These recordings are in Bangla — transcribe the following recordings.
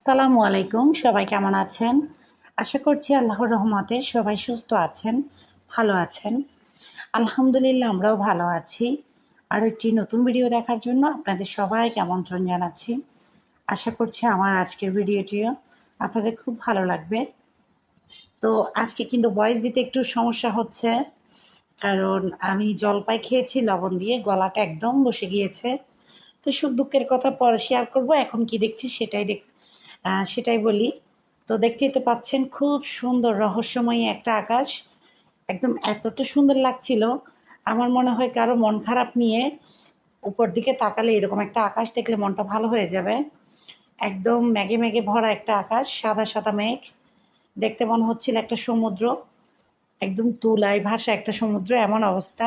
সালামু আলাইকুম। সবাই কেমন আছেন? আশা করছি আল্লাহর রহমতে সবাই সুস্থ আছেন, ভালো আছেন। আলহামদুলিল্লাহ আমরাও ভালো আছি। আরও একটি নতুন ভিডিও দেখার জন্য আপনাদের সবাইকে আমন্ত্রণ জানাচ্ছি। আশা করছি আমার আজকের ভিডিওটিও আপনাদের খুব ভালো লাগবে। তো আজকে কিন্তু ভয়েস দিতে একটু সমস্যা হচ্ছে। কারণ আমি জলপাই খেয়েছি লবণ দিয়ে, গলাটা একদম বসে গিয়েছে। তো সুখ দুঃখের কথা পরে শেয়ার করব। এখন কি দেখছি সেটাই বলি। তো দেখতেই তো পাচ্ছেন খুব সুন্দর রহস্যময়ী একটা আকাশ। একদম এতটা সুন্দর লাগছিল, আমার মনে হয় কারো মন খারাপ নিয়ে উপর দিকে তাকালে এরকম একটা আকাশ দেখলে মনটা ভালো হয়ে যাবে। একদম মেঘে মেঘে ভরা একটা আকাশ, সাদা সাদা মেঘ। দেখতে মনে হচ্ছিল একটা সমুদ্র, একদম তুলায় ভাসা একটা সমুদ্র, এমন অবস্থা।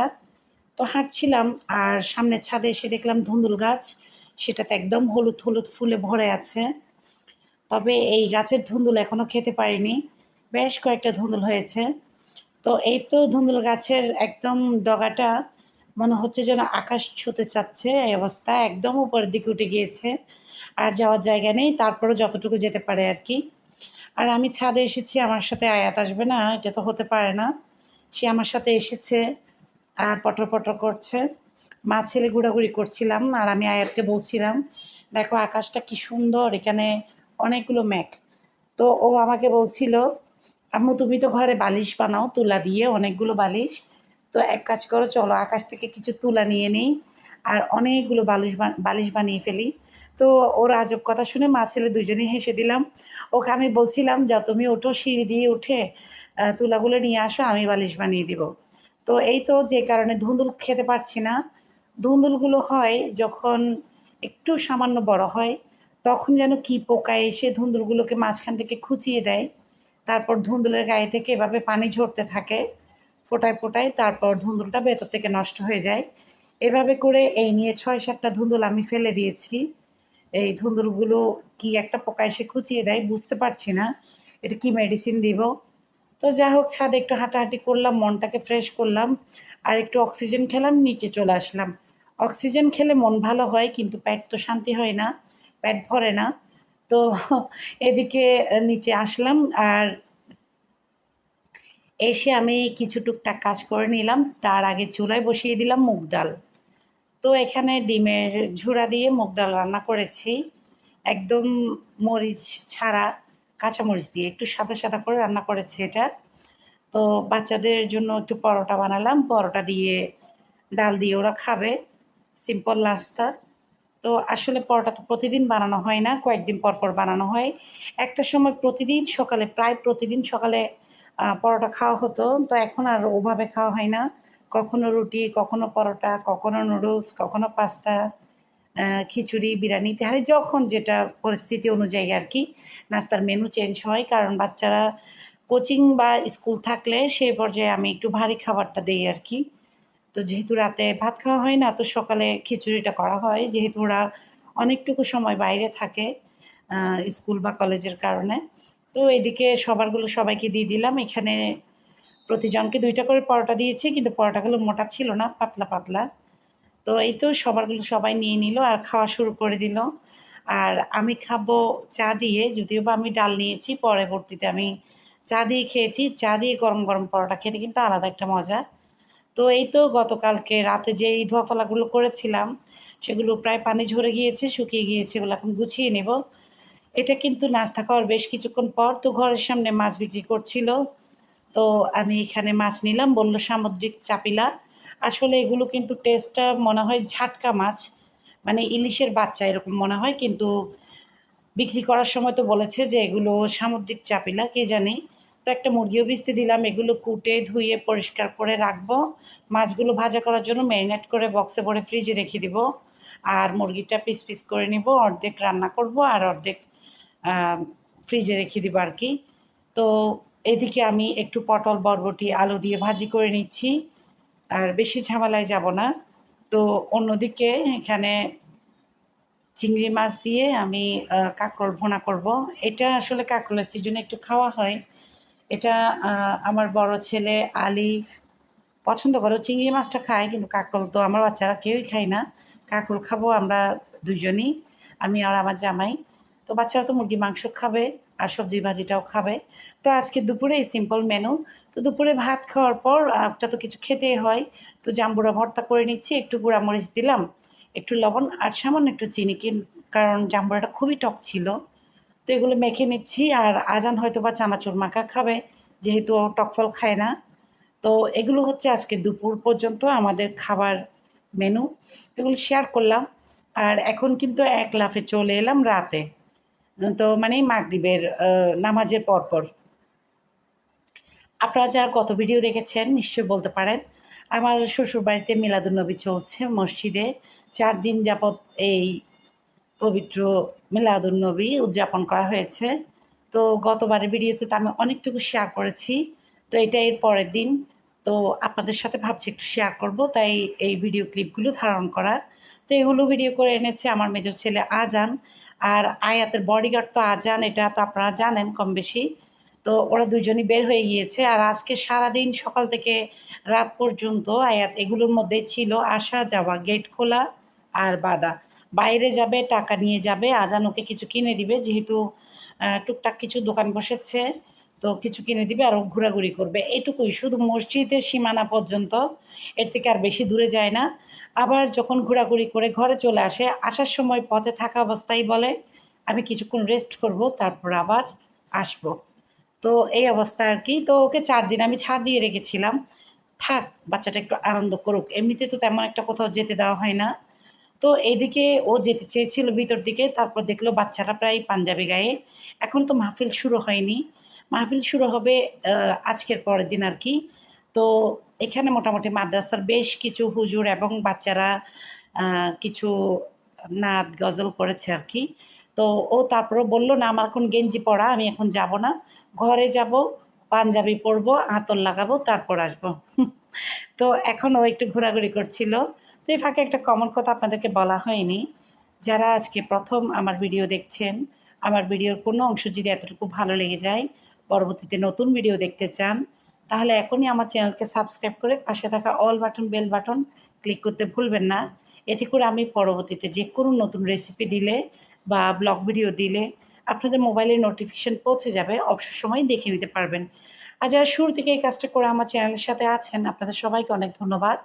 তো হাঁটছিলাম আর সামনের ছাদে এসে দেখলাম ধুন্দুল গাছ, সেটাতে একদম হলুদ হলুদ ফুলে ভরে আছে। তবে এই গাছের ধুন্দুল এখনও খেতে পারিনি, বেশ কয়েকটা ধুন্দুল হয়েছে। তো এই তো ধুন্দুল গাছের একদম ডগাটা মনে হচ্ছে যেন আকাশ ছুঁতে চাচ্ছে, এই অবস্থা একদম উপরের দিকে উঠে গিয়েছে, আর যাওয়ার জায়গা নেই, তারপরেও যতটুকু যেতে পারে আর কি। আর আমি ছাদে এসেছি, আমার সাথে আয়াত আসবে না, এটা তো হতে পারে না। সে আমার সাথে এসেছে আর পটর পটর করছে। মা ছেলে ঘোরাঘুরি করছিলাম আর আমি আয়াতকে বলছিলাম, দেখো আকাশটা কি সুন্দর, এখানে অনেকগুলো মেঘ। তো ও আমাকে বলছিল, আম্মু তুমি তো ঘরে বালিশ বানাও তুলা দিয়ে, অনেকগুলো বালিশ। তো এক কাজ করো, চলো আকাশ থেকে কিছু তুলা নিয়ে নিই আর অনেকগুলো বালিশ বানিয়ে ফেলি। তো ওর আজব কথা শুনে মা ছেলে দুজনেই হেসে দিলাম। ওকে আমি বলছিলাম, যা তুমি ওঠো সিঁড়ি দিয়ে উঠে তুলাগুলো নিয়ে আসো, আমি বালিশ বানিয়ে দিব। তো এই তো যে কারণে ধুন্দুল খেতে পারছি না। ধুন্দুলগুলো হয় যখন একটু সামান্য বড় হয়, তখন যেন কি পোকা এসে ধুন্দুলগুলোকে মাঝখান থেকে খুঁচিয়ে দেয়। তারপর ধুন্দুলের গায়ে থেকে এভাবে পানি ঝরতে থাকে ফোটায় ফোটায়, তারপর ধুন্দুলটা ভেতর থেকে নষ্ট হয়ে যায়। এভাবে করে এই নিয়ে ৬-৭টা ধুন্দুল আমি ফেলে দিয়েছি। এই ধুন্দুলগুলো কি একটা পোকা এসে খুঁচিয়ে দেয়, বুঝতে পারছি না এটা কি মেডিসিন দিব। তো যাই হোক, ছাদে একটু হাঁটাহাঁটি করলাম, মনটাকে ফ্রেশ করলাম আর একটু অক্সিজেন খেলাম, নিচে চলে আসলাম। অক্সিজেন খেলে মন ভালো হয়, কিন্তু পেট তো শান্তি হয় না, পেট ভরে না। তো এদিকে নিচে আসলাম আর এসে আমি কিছু টুকটাক কাজ করে নিলাম। তার আগে চুলায় বসিয়ে দিলাম মুগ ডাল। তো এখানে ডিমের ঝুড়া দিয়ে মুগ ডাল রান্না করেছি, একদম মরিচ ছাড়া, কাঁচামরিচ দিয়ে একটু সাদা সাদা করে রান্না করেছি এটা। তো বাচ্চাদের জন্য একটু পরোটা বানালাম, পরোটা দিয়ে ডাল দিয়ে ওরা খাবে, সিম্পল নাস্তা। তো আসলে পরোটা তো প্রতিদিন বানানো হয় না, কয়েকদিন পর পর বানানো হয়। একটা সময় প্রতিদিন সকালে, প্রায় প্রতিদিন সকালে পরোটা খাওয়া হতো, তো এখন আর ওভাবে খাওয়া হয় না। কখনো রুটি, কখনো পরোটা, কখনো নুডলস, কখনো পাস্তা, খিচুড়ি, বিরিয়ানি, তেহারি, যখন যেটা পরিস্থিতি অনুযায়ী আর কি নাস্তার মেনু চেঞ্জ হয়। কারণ বাচ্চারা কোচিং বা স্কুল থাকলে সেই পর্যায়ে আমি একটু ভারী খাবারটা দেই আর কি। তো যেহেতু রাতে ভাত খাওয়া হয় না, তো সকালে খিচুড়িটা করা হয়, যেহেতু ওরা অনেকটুকু সময় বাইরে থাকে স্কুল বা কলেজের কারণে। তো এদিকে সবারগুলো সবাইকে দিয়ে দিলাম। এখানে প্রতিজনকে 2টা করে পরোটা দিয়েছি, কিন্তু পরোটাগুলো মোটা ছিল না, পাতলা পাতলা। তো এই তো সবারগুলো সবাই নিয়ে নিল আর খাওয়া শুরু করে দিল। আর আমি খাবো চা দিয়ে, যদিও বা আমি ডাল নিয়েছি, পরবর্তীতে আমি চা দিয়ে খেয়েছি। চা দিয়ে গরম গরম পরোটা খেতে কিন্তু আলাদা একটা মজা। তো এই তো গতকালকে রাতে যে এই ধোয়া ফলাগুলো করেছিলাম, সেগুলো প্রায় পানি ঝরে গিয়েছে, শুকিয়ে গিয়েছে, এগুলো এখন গুছিয়ে নেব। এটা কিন্তু নাস্তা খাওয়ার বেশ কিছুক্ষণ পর। তো ঘরের সামনে মাছ বিক্রি করছিল, তো আমি এখানে মাছ নিলাম, বলল সামুদ্রিক চাপিলা। আসলে এগুলো কিন্তু টেস্টটা মনে হয় ঝাটকা মাছ, মানে ইলিশের বাচ্চা এরকম মনে হয়, কিন্তু বিক্রি করার সময় তো বলেছে যে এগুলো সামুদ্রিক চাপিলা, কে জানি। তো একটা মুরগিও বেচতে দিলাম, এগুলো কুটে ধুয়ে পরিষ্কার করে রাখবো। মাছগুলো ভাজা করার জন্য ম্যারিনেট করে বক্সে ভরে ফ্রিজে রেখে দিব। আর মুরগিটা পিস পিস করে নিব, অর্ধেক রান্না করব আর অর্ধেক ফ্রিজে রেখে দিব আর কি। তো এদিকে আমি একটু পটল, বরবটি, আলু দিয়ে ভাজি করে নিচ্ছি, আর বেশি ঝামেলায় যাব না। তো অন্যদিকে এখানে চিংড়ি মাছ দিয়ে আমি কাঁকরোল ভুনা করব। এটা আসলে কাঁকরোলের সিজনে একটু খাওয়া হয়। এটা আমার বড় ছেলে আলিফ পছন্দ করে, চিংড়ি মাছটা খায়, কিন্তু কাঁকরোল তো আমার বাচ্চারা কেউই খায় না। কাঁকরোল খাবো আমরা দুজনই, আমি আর আমার জামাই। তো বাচ্চারা তো মুরগি মাংস খাবে আর সবজি ভাজিটাও খাবে। তো আজকে দুপুরে এই সিম্পল মেনু। তো দুপুরে ভাত খাওয়ার পর একটা তো কিছু খেতেই হয়। তো জাম্বুরা ভর্তা করে নিচ্ছি, একটু গুঁড়ামরিচ দিলাম, একটু লবণ আর সামান্য একটু চিনি, কারণ জাম্বুরাটা খুবই টক ছিল। তো এগুলো মেখে নিচ্ছি, আর আজান হয়তো বা চানাচুর মাখা খাবে, যেহেতু ও টক ফল খায় না। তো এগুলো হচ্ছে আজকে দুপুর পর্যন্ত আমাদের খাবার মেনু। এগুলো শেয়ার করলাম। আর এখন কিন্তু এক লাফে চলে এলাম রাতে। তো মানে মাগরিবের নামাজের পরপর। আপনারা যারা কত ভিডিও দেখেছেন নিশ্চয়ই বলতে পারেন। আমার শ্বশুরবাড়িতে মিলাদুন্নবী চলছে মসজিদে। ৪ দিন যাবৎ এই পবিত্র মিলাদুন্নবী উদযাপন করা হয়েছে। তো গতবারের ভিডিওতে তো আমি অনেকটুকু শেয়ার করেছি। তো এটা এর পরের দিন। তো আপনাদের সাথে ভাবছি একটু শেয়ার করব, তাই এই ভিডিও ক্লিপগুলো ধারণ করা। তো এগুলো ভিডিও করে এনেছে আমার মেজো ছেলে আজান। আর আয়াতের বডিগার্ড তো আজান, এটা তো আপনারা জানেন কম বেশি। তো ওরা দুজনই বের হয়ে গিয়েছে, আর আজকে সারাদিন সকাল থেকে রাত পর্যন্ত আয়াত এগুলোর মধ্যে ছিল, আসা যাওয়া, গেট খোলা আর বাধা। বাইরে যাবে, টাকা নিয়ে যাবে, আজান ওকে কিছু কিনে দিবে, যেহেতু টুকটাক কিছু দোকান বসেছে, তো কিছু কিনে দিবে আর ও ঘোরাঘুরি করবে, এটুকুই। শুধু মসজিদের সীমানা পর্যন্ত, এর থেকে আর বেশি দূরে যায় না। আবার যখন ঘোরাঘুরি করে ঘরে চলে আসে, আসার সময় পথে থাকা অবস্থায় বলে আমি কিছুক্ষণ রেস্ট করব, তারপর আবার আসবো। তো এই অবস্থা আর কি। তো ওকে ৪ দিন আমি ছাড় দিয়ে রেখেছিলাম। থাক, বাচ্চাটা একটু আনন্দ করুক। এমনিতে তো তেমন একটা কোথাও যেতে দেওয়া হয় না। তো এদিকে ও যেতে চেয়েছিল ভিতর দিকে, তারপর দেখলো বাচ্চারা প্রায় পাঞ্জাবি গায়ে। এখন তো মাহফিল শুরু হয়নি। মাহফিল শুরু হবে আজকের পরের দিন আর কি। তো এখানে মোটামুটি মাদ্রাসার বেশ কিছু হুজুর এবং বাচ্চারা কিছু নাত গজল করেছে আর কি। তো ও তারপরে বলল না, আমার এখন গেঞ্জি পরা, আমি এখন যাব না, ঘরে যাব, পাঞ্জাবি পরবো, আতর লাগাবো, তারপর আসবো। তো এখন ও একটু ঘোরাঘুরি করছিল। তো এই ফাঁকে একটা কমন কথা আপনাদেরকে বলা হয়নি। যারা আজকে প্রথম আমার ভিডিও দেখছেন, আমার ভিডিওর কোনো অংশ যদি এতটুকু ভালো লেগে যায়, পরবর্তীতে নতুন ভিডিও দেখতে চান, তাহলে এখনই আমার চ্যানেলকে সাবস্ক্রাইব করে পাশে থাকা all button, bell button click করতে ভুলবেন না। এতে করে আমি পরবর্তীতে যে কোনো নতুন রেসিপি দিলে বা ব্লগ ভিডিও দিলে আপনাদের মোবাইলে নোটিফিকেশান পৌঁছে যাবে, অবসর সময় দেখে নিতে পারবেন। আর যারা শুরু থেকে এই কাজটা করে আমার চ্যানেলের সাথে আছেন, আপনাদের সবাইকে অনেক ধন্যবাদ।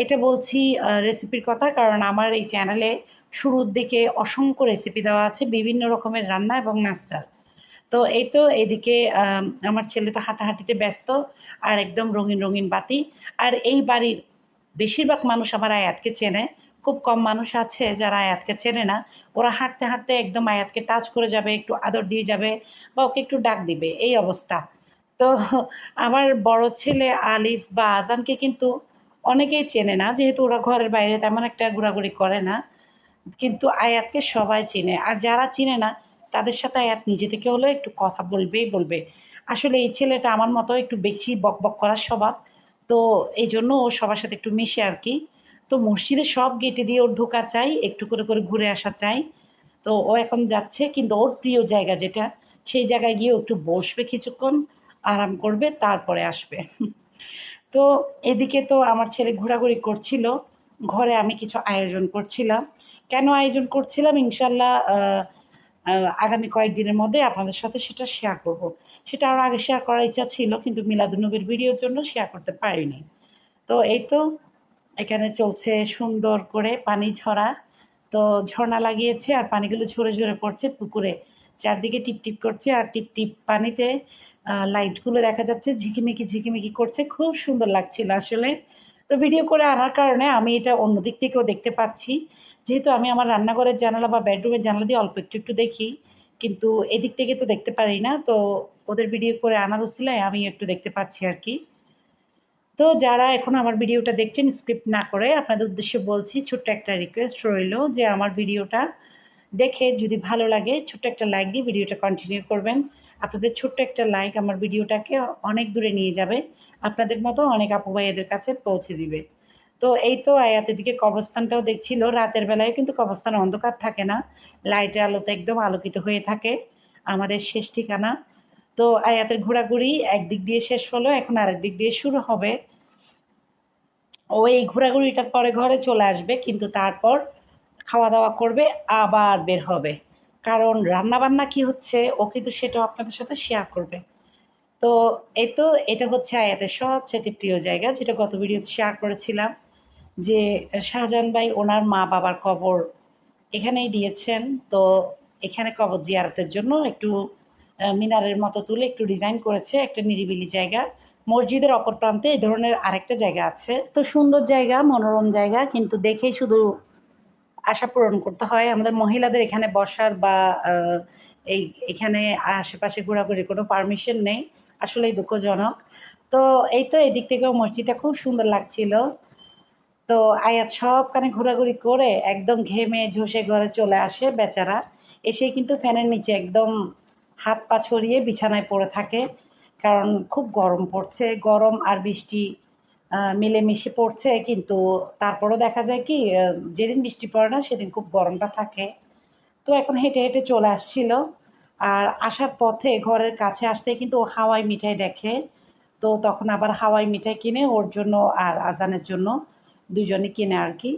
এটা বলছি রেসিপির কথা, কারণ আমার এই চ্যানেলে শুরুর দিকে অসংখ্য রেসিপি দেওয়া আছে বিভিন্ন রকমের রান্না এবং নাস্তার। তো এই তো এদিকে আমার ছেলে তো হাঁটাহাঁটিতে ব্যস্ত, আর একদম রঙিন রঙিন বাতি। আর এই বাড়ির বেশিরভাগ মানুষ আমার আয়াতকে চেনে। খুব কম মানুষ আছে যারা আয়াতকে চেনে না। ওরা হাঁটতে হাঁটতে একদম আয়াতকে টাচ করে যাবে, একটু আদর দিয়ে যাবে বা ওকে একটু ডাক দিবে, এই অবস্থা। তো আমার বড় ছেলে আলিফ বা আজানকে কিন্তু অনেকেই চেনে না, যেহেতু ওরা ঘরের বাইরে তেমন একটা ঘোরাঘুরি করে না। কিন্তু আয়াতকে সবাই চিনে, আর যারা চিনে না তাদের সাথে আয়াত নিজে থেকে হলেও একটু কথা বলবেই বলবে। আসলে এই ছেলেটা আমার মতো একটু বেশি বকবক করার স্বভাব। তো এই জন্য ও সবার সাথে একটু মিশে আর কি। তো মসজিদের সব গেটে দিয়ে ওর ঢোকা চাই, একটু করে করে ঘুরে আসা চাই। তো ও এখন যাচ্ছে, কিন্তু ওর প্রিয় জায়গা যেটা, সেই জায়গায় গিয়ে একটু বসবে কিছুক্ষণ, আরাম করবে, তারপরে আসবে। তো এদিকে তো আমার ছেলে ঘোরাঘুরি করছিল, ঘরে আমি কিছু আয়োজন করছিলাম। কেন আয়োজন করছিলাম, ইনশাল্লাহ আগামী কয়েকদিনের মধ্যে আপনাদের সাথে সেটা শেয়ার করব। সেটা আরও আগে শেয়ার করার ইচ্ছা ছিল, কিন্তু মিলাদুন্নবীর ভিডিওর জন্য শেয়ার করতে পারিনি। তো এই তো এখানে চলছে সুন্দর করে পানি ঝরা। তো ঝর্ণা লাগিয়েছে আর পানিগুলো ঝরে ঝরে পড়ছে পুকুরে, চারদিকে টিপ টিপ করছে, আর টিপ টিপ পানিতে লাইটগুলো দেখা যাচ্ছে ঝিকিমিকি ঝিকিমিকি করছে, খুব সুন্দর লাগছিল আসলে। তো ভিডিও করে আনার কারণে আমি এটা অন্য দিক থেকেও দেখতে পাচ্ছি, যেহেতু আমি আমার রান্নাঘরের জানালা বা বেডরুমের জানালা দিয়ে অল্প একটু একটু দেখি, কিন্তু এদিক থেকে তো দেখতে পারি না। তো ওদের ভিডিও করে আনার উছিলায় আমি একটু দেখতে পাচ্ছি আর কি। তো যারা এখন আমার ভিডিওটা দেখছেন স্ক্রিপ্ট না করে, আপনাদের উদ্দেশ্যে বলছি, ছোট্ট একটা রিকোয়েস্ট রইল যে আমার ভিডিওটা দেখে যদি ভালো লাগে ছোট্ট একটা লাইক দিয়ে ভিডিওটা কন্টিনিউ করবেন। আপনাদের ছোট্ট একটা লাইক আমার ভিডিওটাকে অনেক দূরে নিয়ে যাবে, আপনাদের মতো অনেক আপু ভাইয়াদের কাছে পৌঁছে দিবে। তো এই তো আয়াতের দিকে কবরস্থানটাও দেখছিল, রাতের বেলায় কিন্তু কবরস্থান অন্ধকার থাকে না, লাইটের আলোতে একদম আলোকিত হয়ে থাকে আমাদের শেষ ঠিকানা। তো আয়াতের ঘোরাঘুরি একদিক দিয়ে শেষ হলো, এখন আরেক দিক দিয়ে শুরু হবে। ও এই ঘোরাঘুরিটার পরে ঘরে চলে আসবে, কিন্তু তারপর খাওয়া দাওয়া করবে, আবার বের হবে। কারণ রান্নাবান্না কি হচ্ছে ও কিন্তু সেটাও আপনাদের সাথে শেয়ার করবে। তো এই তো এটা হচ্ছে আয়াতের সবচাইতে প্রিয় জায়গা, যেটা গত ভিডিওতে শেয়ার করেছিলাম যে শাহজাহান ভাই ওনার মা বাবার কবর এখানেই দিয়েছেন। তো এখানে কবর জিয়ারতের জন্য একটু মিনারের মতো তুলে একটু ডিজাইন করেছে, একটা নিরিবিলি জায়গা। মসজিদের অপর প্রান্তে এই ধরনের আরেকটা জায়গা আছে। তো সুন্দর জায়গা, মনোরম জায়গা, কিন্তু দেখেই শুধু আশা পূরণ করতে হয়। আমাদের মহিলাদের এখানে বসার বা এই এখানে আশেপাশে ঘোরাঘুরির কোনো পারমিশন নেই। আসলেই দুঃখজনক। তো এই তো এদিক থেকেও মসজিদটা খুব সুন্দর লাগছিল। তো আয়াত সবখানে ঘোরাঘুরি করে একদম ঘেমে ঝুসে ঘরে চলে আসে বেচারা। এসেই কিন্তু ফ্যানের নিচে একদম হাত পা ছড়িয়ে বিছানায় পড়ে থাকে। কারণ খুব গরম পড়ছে। গরম আর বৃষ্টি মিলেমিশে পড়ছে, কিন্তু তারপরও দেখা যায় কি যেদিন বৃষ্টি পড়ে না সেদিন খুব গরমটা থাকে। তো এখন হেঁটে হেঁটে চলে আসছিল। আর আসার পথে ঘরের কাছে আসতেই কিন্তু ও হাওয়াই মিঠাই দেখে। তো তখন আবার হাওয়াই মিঠাই কিনে ওর জন্য আর আজানের জন্য দুজনে কিনে আর কি।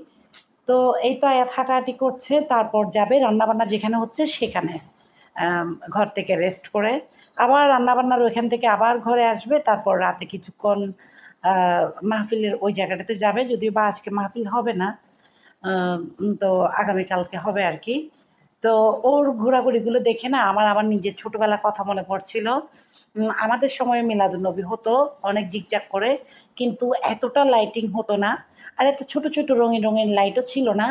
তো এই তো আয়াত হাঁটাহাঁটি করছে, তারপর যাবে রান্নাবান্না যেখানে হচ্ছে সেখানে ঘর থেকে রেস্ট করে আবার রান্নাবান্নার ওইখান থেকে আবার ঘরে আসবে। তারপর রাতে কিছুক্ষণ মাহফিলের ওই জায়গাটাতে যাবে, যদিও বা আজকে মাহফিল হবে না, তো আগামীকালকে হবে আর কি। তো ওর ঘোরাঘুরিগুলো দেখে না আমার আমার নিজের ছোটোবেলার কথা মনে পড়ছিল। আমাদের সময়ে মিলাদুন্নবী হতো অনেক জিগজাগ করে, কিন্তু এতটা লাইটিং হতো না। আর এত ছোট ছোট রঙিন রঙিন লাইটও ছিল না।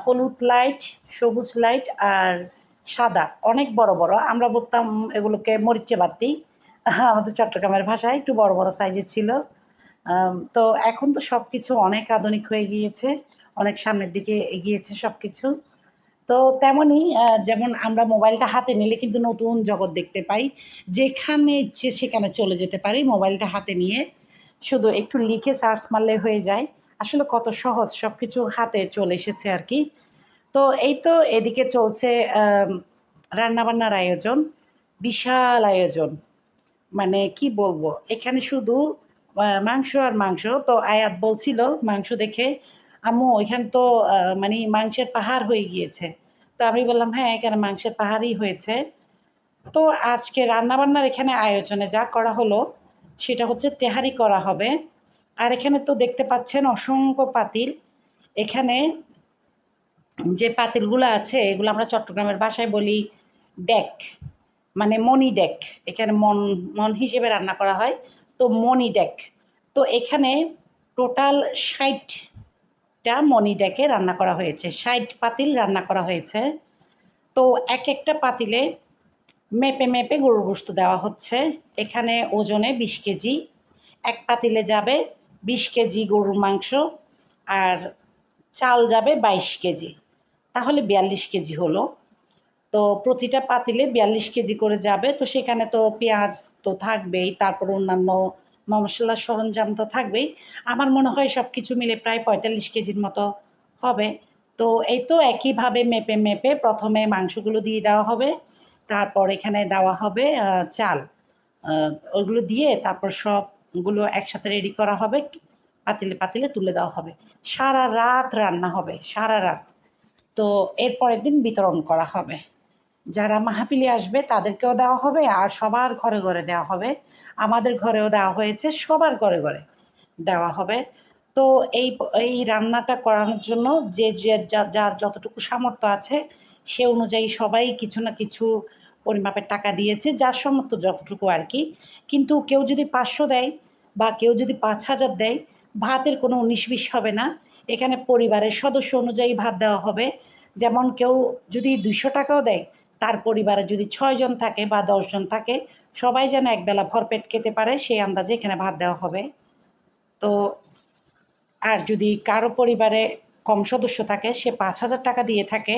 হলুদ লাইট, সবুজ লাইট আর সাদা অনেক বড় বড়, আমরা বলতাম এগুলোকে মরিচে বাতি। আমাদের চট্টগ্রামের ভাষায় একটু বড় বড় সাইজের ছিল। তো এখন তো সব কিছু অনেক আধুনিক হয়ে গিয়েছে, অনেক সামনের দিকে এগিয়েছে সব কিছু। তো তেমনই যেমন আমরা মোবাইলটা হাতে নিলে কিন্তু নতুন জগৎ দেখতে পাই। যেখানে ইচ্ছে সেখানে চলে যেতে পারি মোবাইলটা হাতে নিয়ে। শুধু একটু লিখে সার্চ মারলে হয়ে যায়। আসলে কত সহজ, সব কিছু হাতে চলে এসেছে আর কি। তো এই তো এদিকে চলছে রান্নাবান্নার আয়োজন, বিশাল আয়োজন। মানে কি বলবো, এখানে শুধু মাংস আর মাংস। তো আয়াত বলছিল মাংস দেখে, আম্মু ওইখানে তো মানে মাংসের পাহাড় হয়ে গিয়েছে। তো আমি বললাম হ্যাঁ, এখানে মাংসের পাহাড়ই হয়েছে। তো আজকে রান্নাবান্নার এখানে আয়োজনে যা করা হলো সেটা হচ্ছে তেহারি করা হবে। আর এখানে তো দেখতে পাচ্ছেন অসংখ্য পাতিল। এখানে যে পাতিলগুলো আছে এগুলো আমরা চট্টগ্রামের ভাষায় বলি ডেক, মানে মণি ডেক। এখানে মন মন হিসেবে রান্না করা হয়, তো মণি ডেক। তো এখানে টোটাল ৬০টা মণি ডেকে রান্না করা হয়েছে, ৬০ পাতিল রান্না করা হয়েছে। তো এক একটা পাতিলে মেপে মেপে গরুর গোশত দেওয়া হচ্ছে। এখানে ওজনে ২০ কেজি। এক পাতিলে যাবে ২০ কেজি গরুর মাংস, আর চাল যাবে ২২ কেজি, তাহলে ৪২ কেজি হলো। তো প্রতিটা পাতিলে ৪২ কেজি করে যাবে। তো সেখানে তো পেঁয়াজ তো থাকবেই, তারপর অন্যান্য মশলার সরঞ্জাম তো থাকবেই। আমার মনে হয় সব কিছু মিলে প্রায় ৪৫ কেজির মতো হবে। তো এই তো একইভাবে মেপে মেপে প্রথমে মাংসগুলো দিয়ে দেওয়া হবে, তারপর এখানে দেওয়া হবে চাল। ওইগুলো দিয়ে তারপর সবগুলো একসাথে রেডি করা হবে, পাতিলে পাতিলে তুলে দেওয়া হবে। সারা রাত রান্না হবে, সারা রাত। তো এর পরের দিন বিতরণ করা হবে। যারা মাহফিলে আসবে তাদেরকেও দেওয়া হবে, আর সবার ঘরে ঘরে দেওয়া হবে। আমাদের ঘরেও দেওয়া হয়েছে, সবার ঘরে ঘরে দেওয়া হবে। তো এই এই রান্নাটা করানোর জন্য যে যে যার যতটুকু সামর্থ্য আছে সে অনুযায়ী সবাই কিছু না কিছু পরিমাপের টাকা দিয়েছে, যার সামর্থ্য যতটুকু আর কি। কিন্তু কেউ যদি ৫০০ দেয় বা কেউ যদি ৫,০০০ দেয়, ভাতের কোনো ১৯-২০ হবে না। এখানে পরিবারের সদস্য অনুযায়ী ভাত দেওয়া হবে। যেমন কেউ যদি ২০০ টাকাও দেয়, তার পরিবারে যদি ৬ জন থাকে বা ১০ জন থাকে, সবাই যেন একবেলা ভরপেট খেতে পারে সেই আন্দাজে এখানে ভাত দেওয়া হবে। তো আর যদি কারো পরিবারে কম সদস্য থাকে, সে ৫,০০০ টাকা দিয়ে থাকে,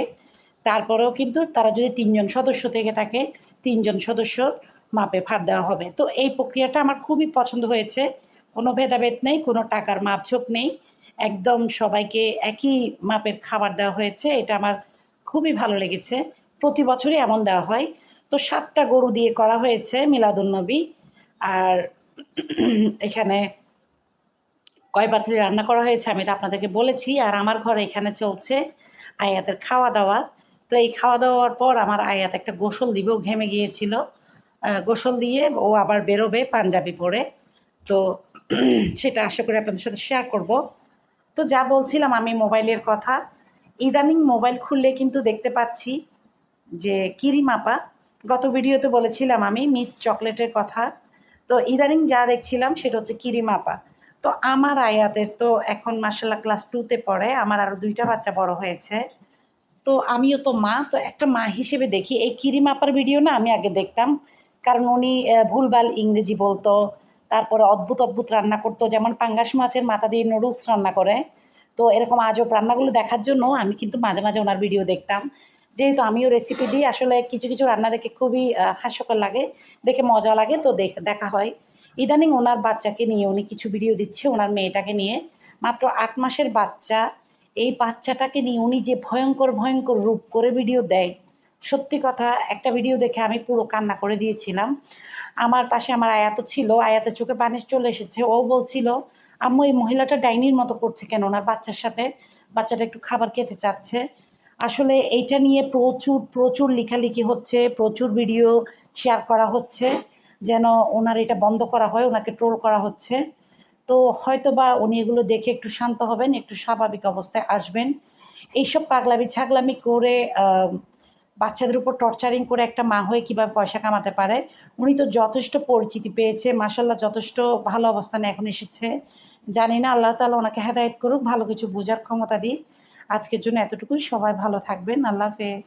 তারপরেও কিন্তু তারা যদি ৩ জন সদস্য থেকে থাকে, ৩ জন সদস্যর মাপে ভাত দেওয়া হবে। তো এই প্রক্রিয়াটা আমার খুবই পছন্দ হয়েছে। কোনো ভেদাভেদ নেই, কোনো টাকার মাপঝোঁক নেই। একদম সবাইকে একই মাপের খাবার দেওয়া হয়েছে। এটা আমার খুবই ভালো লেগেছে। প্রতি বছরই এমন দেওয়া হয়। তো ৭ টা গরু দিয়ে করা হয়েছে মিলাদুন্নবী। আর এখানে কয় পাত্রে রান্না করা হয়েছে আমি এটা আপনাদেরকে বলেছি। আর আমার ঘরে এখানে চলছে আয়াতের খাওয়া দাওয়া। তো এই খাওয়া দাওয়ার পর আমার আয়াত একটা গোসল দিবে, ও ঘেমে গিয়েছিল। গোসল দিয়ে ও আবার বেরোবে পাঞ্জাবি পরে। তো সেটা আশা করি আপনাদের সাথে শেয়ার করব। তো যা বলছিলাম আমি মোবাইলের কথা, ইদানিং মোবাইল খুললে কিন্তু দেখতে পাচ্ছি যে কিরিম আপা, গত ভিডিওতে বলেছিলাম আমি মিস চকলেটের কথা। তো ইদানিং যা দেখছিলাম সেটা হচ্ছে কিরিম আপা। তো আমার আয়াতের তো এখন মাশাআল্লাহ ক্লাস 2-তে পড়ে, আমার আরও 2টা বাচ্চা বড় হয়েছে। তো আমিও তো মা, তো একটা মা হিসেবে দেখি এই কিরিম আপার ভিডিও না আমি আগে দেখতাম, কারণ উনি ভুলভাল ইংরেজি বলতো, তারপরে অদ্ভুত অদ্ভুত রান্না করতো, যেমন পাঙ্গাস মাছের মাথা দিয়ে নুডলস রান্না করে। তো এরকম আজব রান্নাগুলো দেখার জন্য আমি কিন্তু মাঝে মাঝে ওনার ভিডিও দেখতাম। যেহেতু আমিও রেসিপি দিই, আসলে কিছু কিছু রান্না দেখে খুবই হাস্যকর লাগে, দেখে মজা লাগে, তো দেখা হয়। ইদানিং ওনার বাচ্চাকে নিয়ে উনি কিছু ভিডিও দিচ্ছে, ওনার মেয়েটাকে নিয়ে, মাত্র 8 মাসের বাচ্চা। এই বাচ্চাটাকে নিয়ে উনি যে ভয়ঙ্কর ভয়ঙ্কর রূপ করে ভিডিও দেয়, সত্যি কথা একটা ভিডিও দেখে আমি পুরো কান্না করে দিয়েছিলাম। আমার পাশে আমার আয়াতও ছিল, আয়াতের চোখে পানি চলে এসেছে। ও বলছিল, আম্মু এই মহিলাটা ডাইনির মতো করছে কেন ওনার বাচ্চার সাথে, বাচ্চাটা একটু খাবার খেতে চাচ্ছে। আসলে এইটা নিয়ে প্রচুর প্রচুর লেখালেখি হচ্ছে, প্রচুর ভিডিও শেয়ার করা হচ্ছে যেন ওনার এটা বন্ধ করা হয়, ওনাকে ট্রোল করা হচ্ছে। তো হয়তোবা উনি এগুলো দেখে একটু শান্ত হবেন, একটু স্বাভাবিক অবস্থায় আসবেন। এইসব পাগলামি ছাগলামি করে বাচ্চাদের উপর টর্চারিং করে একটা মা হয়ে কীভাবে পয়সা কামাতে পারে। উনি তো যথেষ্ট পরিচিতি পেয়েছে, মাশাআল্লাহ যথেষ্ট ভালো অবস্থানে এখন এসেছে। জানি না, আল্লাহ তাআলা ওনাকে হেদায়েত করুক, ভালো কিছু বোঝার ক্ষমতা দিক। আজকের জন্য এতটুকুই। সবাই ভালো থাকবেন। আল্লাহ হাফেজ।